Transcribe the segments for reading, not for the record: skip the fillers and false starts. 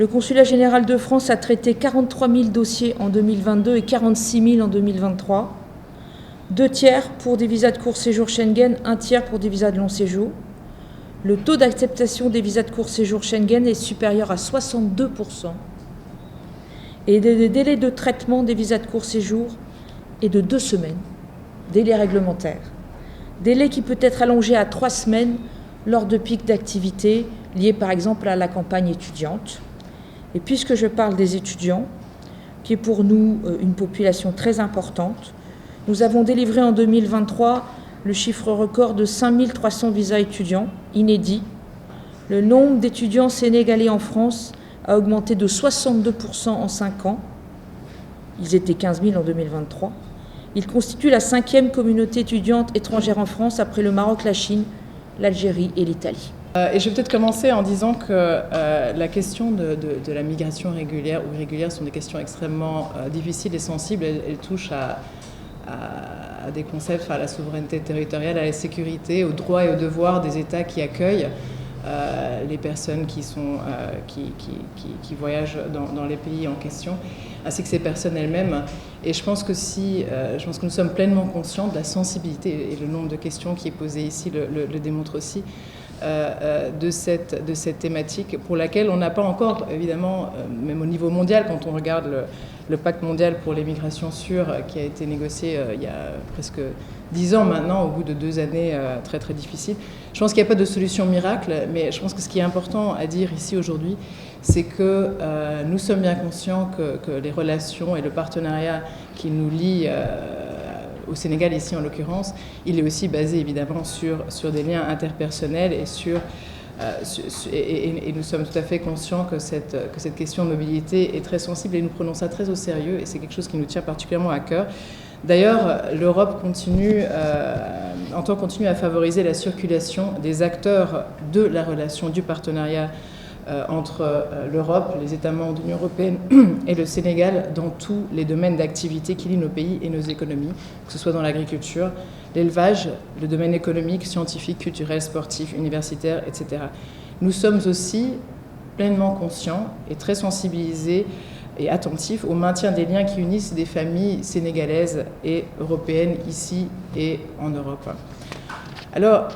Le Consulat général de France a traité 43 000 dossiers en 2022 et 46 000 en 2023. 2 tiers pour des visas de court séjour Schengen, 1 tiers pour des visas de long séjour. Le taux d'acceptation des visas de court séjour Schengen est supérieur à 62%. Et le délai de traitement des visas de court séjour est de 2 semaines, délai réglementaire. Délai qui peut être allongé à 3 semaines lors de pics d'activité liés par exemple à la campagne étudiante. Et puisque je parle des étudiants, qui est pour nous une population très importante, nous avons délivré en 2023 le chiffre record de 5 300 visas étudiants, inédits. Le nombre d'étudiants sénégalais en France a augmenté de 62% en 5 ans. Ils étaient 15 000 en 2023. Ils constituent la 5e communauté étudiante étrangère en France après le Maroc, la Chine, l'Algérie et l'Italie. Et je vais peut-être commencer en disant que la question de la migration régulière ou irrégulière sont des questions extrêmement difficiles et sensibles. Elles touchent à des concepts, à la souveraineté territoriale, à la sécurité, aux droits et aux devoirs des États qui accueillent les personnes qui voyagent dans les pays en question, ainsi que ces personnes elles-mêmes. Et je pense que nous sommes pleinement conscients de la sensibilité, et le nombre de questions qui est posé ici le démontre aussi, de cette thématique pour laquelle on n'a pas encore, évidemment, même au niveau mondial, quand on regarde le pacte mondial pour les migrations sûres qui a été négocié il y a presque 10 ans maintenant, au bout de 2 années très très difficiles. Je pense qu'il n'y a pas de solution miracle, mais je pense que ce qui est important à dire ici aujourd'hui, c'est que nous sommes bien conscients que les relations et le partenariat qui nous lient au Sénégal ici en l'occurrence, il est aussi basé évidemment sur des liens interpersonnels et nous sommes tout à fait conscients que cette question de mobilité est très sensible et nous prenons ça très au sérieux et c'est quelque chose qui nous tient particulièrement à cœur. D'ailleurs, l'Europe continue à favoriser la circulation des acteurs de la relation du partenariat entre l'Europe, les États membres de l'Union européenne et le Sénégal dans tous les domaines d'activité qui lient nos pays et nos économies, que ce soit dans l'agriculture, l'élevage, le domaine économique, scientifique, culturel, sportif, universitaire, etc. Nous sommes aussi pleinement conscients et très sensibilisés et attentifs au maintien des liens qui unissent des familles sénégalaises et européennes ici et en Europe. Alors,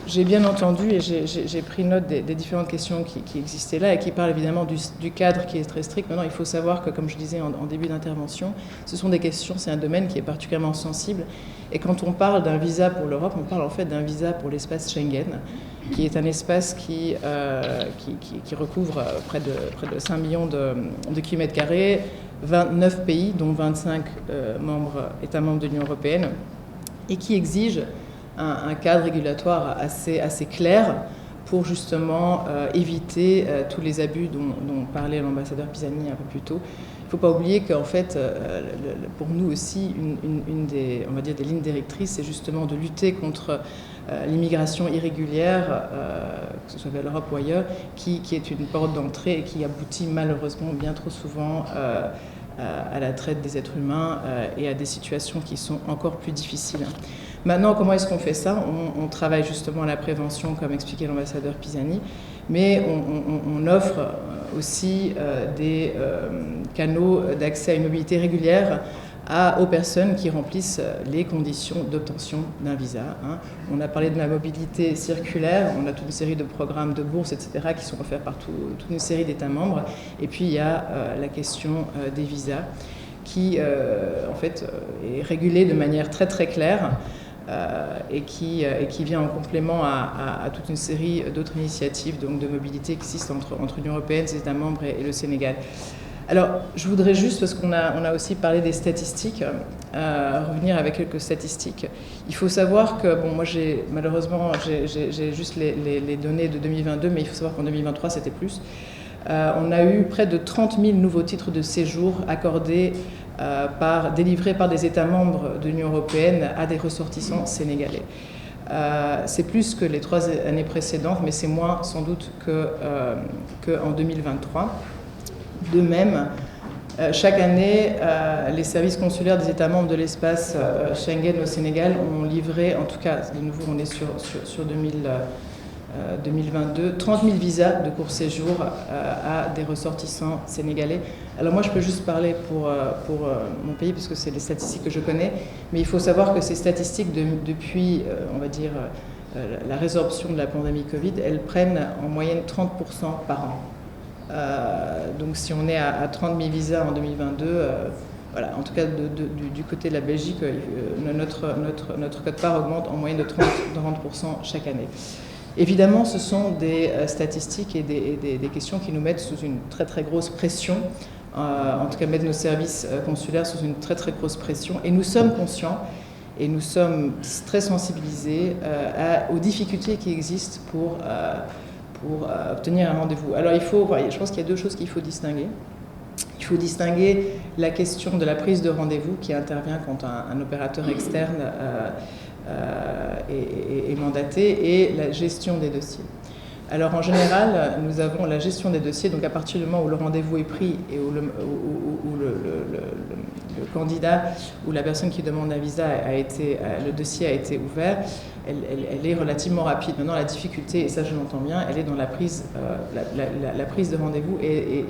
j'ai bien entendu et j'ai pris note des différentes questions qui existaient là et qui parlent évidemment du cadre qui est très strict. Maintenant, il faut savoir que, comme je disais en début d'intervention, ce sont des questions, c'est un domaine qui est particulièrement sensible. Et quand on parle d'un visa pour l'Europe, on parle en fait d'un visa pour l'espace Schengen, qui est un espace qui recouvre près de 5 millions de kilomètres carrés, 29 pays, dont 25 États membres de l'Union européenne, et qui exige un cadre régulatoire assez clair pour justement éviter tous les abus dont parlait l'ambassadeur Pisani un peu plus tôt. Il ne faut pas oublier qu'en fait, pour nous aussi, une des lignes directrices, c'est justement de lutter contre l'immigration irrégulière, que ce soit vers l'Europe ou ailleurs, qui est une porte d'entrée et qui aboutit malheureusement bien trop souvent à la traite des êtres humains et à des situations qui sont encore plus difficiles. Maintenant, comment est-ce qu'on fait ça ? On travaille justement à la prévention, comme expliquait l'ambassadeur Pisani, mais on offre aussi des canaux d'accès à une mobilité régulière aux personnes qui remplissent les conditions d'obtention d'un visa. On a parlé de la mobilité circulaire, on a toute une série de programmes de bourses, etc., qui sont offerts par toute une série d'États membres. Et puis il y a la question des visas, qui en fait est régulée de manière très très claire. Et qui vient en complément à toute une série d'autres initiatives donc de mobilité qui existent entre l'Union européenne, ses États membres et le Sénégal. Alors, je voudrais juste, parce qu'on a aussi parlé des statistiques, revenir avec quelques statistiques. Il faut savoir que, bon, moi malheureusement, j'ai juste les données de 2022, mais il faut savoir qu'en 2023, c'était plus. On a eu près de 30 000 nouveaux titres de séjour accordés délivrés par des États membres de l'Union européenne à des ressortissants sénégalais. C'est plus que les 3 années précédentes, mais c'est moins sans doute qu'en 2023. De même, chaque année, les services consulaires des États membres de l'espace Schengen au Sénégal ont livré, en tout cas, de nouveau on est sur 2022, 30 000 visas de court séjour à des ressortissants sénégalais. Alors moi, je peux juste parler pour mon pays, parce que c'est les statistiques que je connais, mais il faut savoir que ces statistiques, depuis, on va dire, la résorption de la pandémie Covid, elles prennent en moyenne 30% par an. Donc si on est à 30 000 visas en 2022, voilà, en tout cas du côté de la Belgique, notre quote-part augmente en moyenne de 30% chaque année. Évidemment, ce sont des statistiques et des questions qui nous mettent sous une très très grosse pression, en tout cas mettent nos services consulaires sous une très très grosse pression, et nous sommes conscients et nous sommes très sensibilisés aux difficultés qui existent pour obtenir un rendez-vous. Alors je pense qu'il y a deux choses qu'il faut distinguer. Il faut distinguer la question de la prise de rendez-vous qui intervient quand un opérateur externe est mandaté, et la gestion des dossiers. Alors en général, nous avons la gestion des dossiers, donc à partir du moment où le rendez-vous est pris et où le candidat ou la personne qui demande un visa le dossier a été ouvert, elle est relativement rapide. Maintenant, la difficulté, et ça je l'entends bien, elle est dans la prise de rendez-vous, et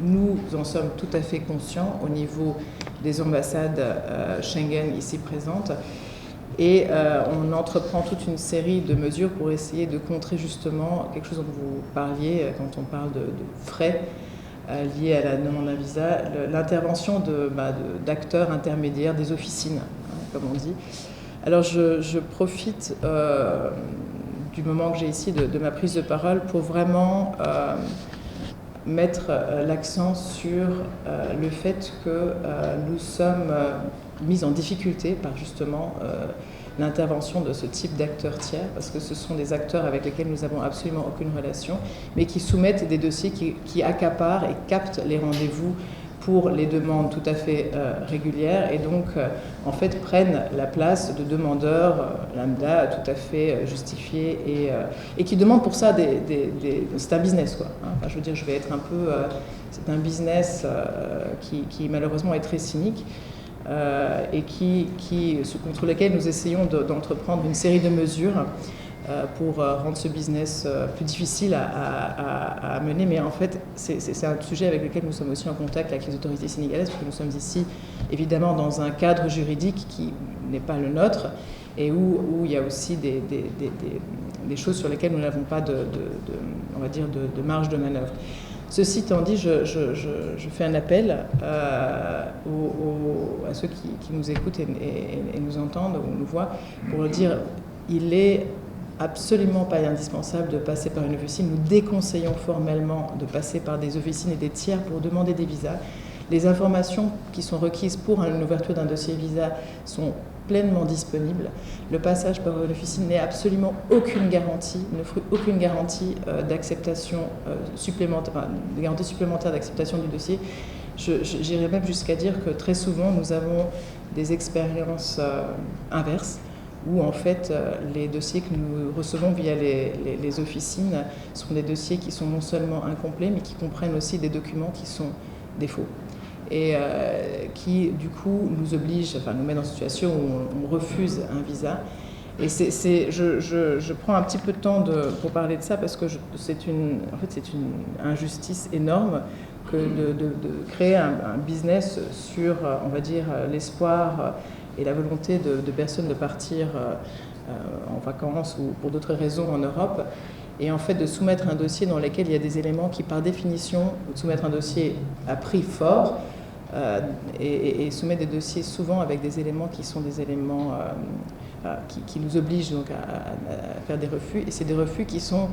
nous en sommes tout à fait conscients au niveau des ambassades Schengen ici présentes. Et on entreprend toute une série de mesures pour essayer de contrer justement quelque chose dont vous parliez quand on parle de frais liés à la demande d'un visa, l'intervention d'acteurs intermédiaires, des officines, comme on dit. Alors je profite du moment que j'ai ici de ma prise de parole pour vraiment mettre l'accent sur le fait que nous sommes mis en difficulté par justement l'intervention de ce type d'acteurs tiers, parce que ce sont des acteurs avec lesquels nous n'avons absolument aucune relation, mais qui soumettent des dossiers qui accaparent et captent les rendez-vous pour les demandes tout à fait régulières, et donc en fait prennent la place de demandeurs lambda tout à fait justifiés, et qui demandent pour ça c'est un business, quoi, hein. Enfin, je veux dire, je vais être un peu... c'est un business qui malheureusement est très cynique, et contre lequel nous essayons d'entreprendre une série de mesures pour rendre ce business plus difficile à mener. Mais en fait, c'est un sujet avec lequel nous sommes aussi en contact avec les autorités sénégalaises, parce que nous sommes ici évidemment dans un cadre juridique qui n'est pas le nôtre, et où il y a aussi des choses sur lesquelles nous n'avons pas on va dire de marge de manœuvre. Ceci étant dit, je fais un appel à ceux qui nous écoutent et nous entendent ou nous voient, pour leur dire il est absolument pas indispensable de passer par une officine. Nous déconseillons formellement de passer par des officines et des tiers pour demander des visas. Les informations qui sont requises pour une ouverture d'un dossier visa sont pleinement disponibles. Le passage par une officine n'est absolument aucune garantie, aucune garantie d'acceptation supplémentaire, de garantie supplémentaire d'acceptation du dossier. J'irais même jusqu'à dire que très souvent nous avons des expériences inverses, où en fait les dossiers que nous recevons via les officines sont des dossiers qui sont non seulement incomplets, mais qui comprennent aussi des documents qui sont des faux, et qui du coup nous oblige, enfin nous met dans une situation où on refuse un visa. Et je prends un petit peu de temps pour parler de ça, parce que c'est une injustice énorme que de créer un business sur, on va dire, l'espoir et la volonté de personnes de partir en vacances ou pour d'autres raisons en Europe, et en fait de soumettre un dossier dans lequel il y a des éléments qui, par définition, de soumettre un dossier à prix fort, et soumettre des dossiers souvent avec des éléments qui sont des éléments qui nous obligent donc à faire des refus, et c'est des refus qui sont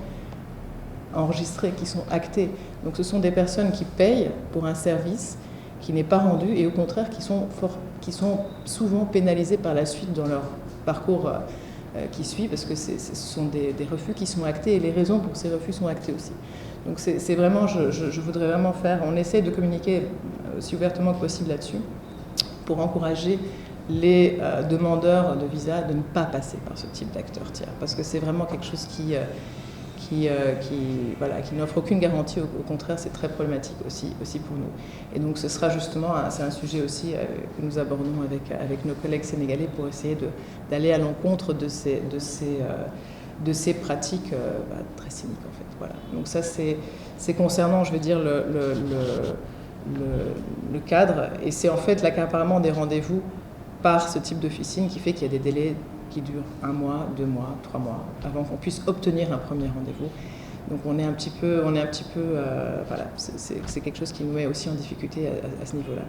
enregistrés, qui sont actés. Donc ce sont des personnes qui payent pour un service qui n'est pas rendu, et au contraire qui sont souvent pénalisées par la suite dans leur parcours qui suit, parce que ce sont des refus qui sont actés, et les raisons pour ces refus sont actées aussi. Donc c'est vraiment, je voudrais vraiment on essaie de communiquer aussi ouvertement que possible là-dessus, pour encourager les demandeurs de visa de ne pas passer par ce type d'acteurs tiers, parce que c'est vraiment quelque chose qui n'offre aucune garantie. Au contraire, c'est très problématique aussi pour nous. Et donc ce sera justement, c'est un sujet aussi que nous abordons avec nos collègues sénégalais, pour essayer d'aller à l'encontre de de ces pratiques très cyniques en fait. Voilà. Donc ça c'est concernant, je veux dire, le cadre, et c'est en fait l'accaparement des rendez-vous par ce type d'officine qui fait qu'il y a des délais qui durent 1 mois, 2 mois, 3 mois avant qu'on puisse obtenir un premier rendez-vous. Donc on est un petit peu voilà, c'est quelque chose qui nous met aussi en difficulté à ce niveau-là.